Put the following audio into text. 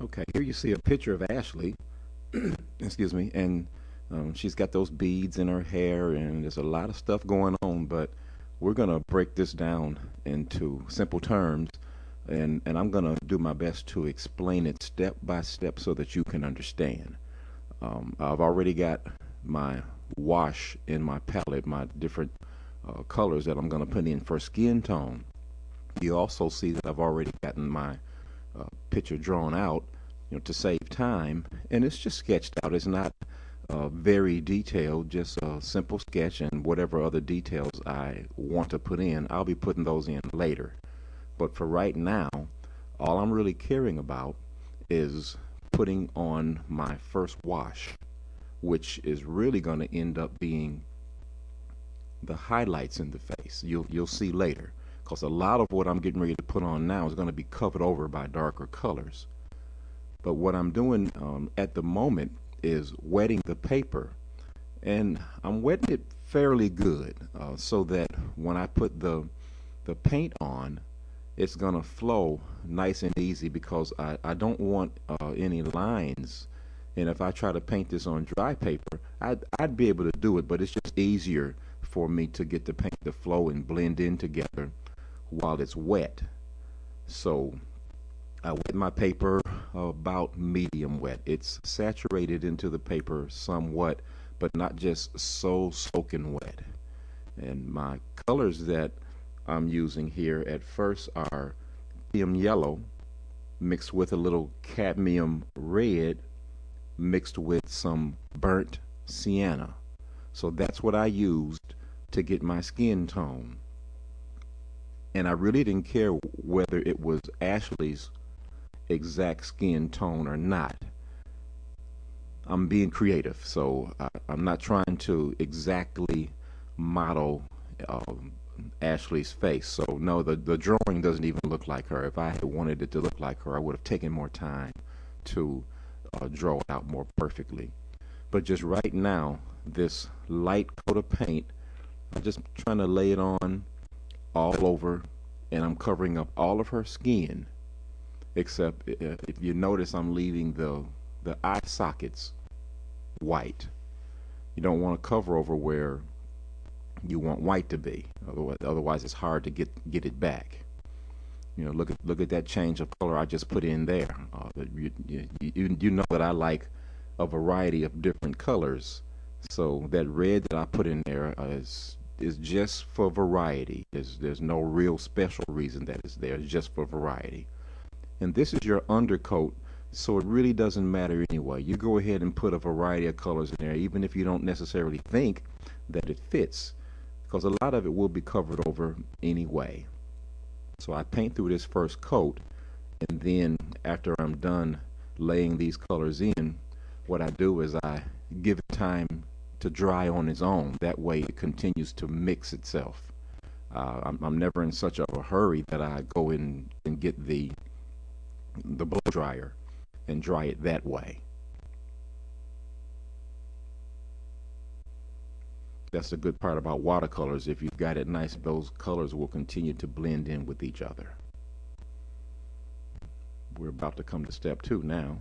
Okay, here you see a picture of Ashley, excuse me, and she's got those beads in her hair, and there's a lot of stuff going on, but we're going to break this down into simple terms, and I'm going to do my best to explain it step by step so that you can understand. I've already got my wash in my palette, my different colors that I'm going to put in for skin tone. You also see that I've already gotten my picture drawn out, to save time, and it's just sketched out. It's not very detailed, just a simple sketch, and whatever other details I want to put in, I'll be putting those in later. But for right now, all I'm really caring about is putting on my first wash, which is really going to end up being the highlights in the face. You'll see later, because a lot of what I'm getting ready to put on now is going to be covered over by darker colors. But what I'm doing at the moment is wetting the paper, and I'm wetting it fairly good so that when I put the paint on, it's going to flow nice and easy, because I don't want any lines. And if I try to paint this on dry paper, I'd be able to do it, but it's just easier for me to get the paint to flow and blend in together while it's wet. So I wet my paper about medium wet. It's saturated into the paper somewhat, but not just so soaking wet. And my colors that I'm using here at first are cadmium yellow mixed with a little cadmium red mixed with some burnt sienna. So that's what I used to get my skin tone. And I really didn't care whether it was Ashley's exact skin tone or not. I'm being creative, so I'm not trying to exactly model Ashley's face. So no, the drawing doesn't even look like her. If I had wanted it to look like her, I would have taken more time to draw it out more perfectly. But just right now, this light coat of paint, I'm just trying to lay it on all over, and I'm covering up all of her skin, except if you notice, I'm leaving the eye sockets white. You don't want to cover over where you want white to be, otherwise it's hard to get it back. Look at that change of color I just put in there. You know that I like a variety of different colors, so that red that I put in there is just for variety. There's no real special reason that it's there. It's just for variety. And this is your undercoat, so it really doesn't matter anyway. You go ahead and put a variety of colors in there, even if you don't necessarily think that it fits, because a lot of it will be covered over anyway. So I paint through this first coat, and then after I'm done laying these colors in, what I do is I give it time to dry on its own. That way it continues to mix itself. I'm never in such a hurry that I go in and get the blow dryer and dry it that way. That's the good part about watercolors. If you've got it nice, those colors will continue to blend in with each other. We're about to come to step 2 now.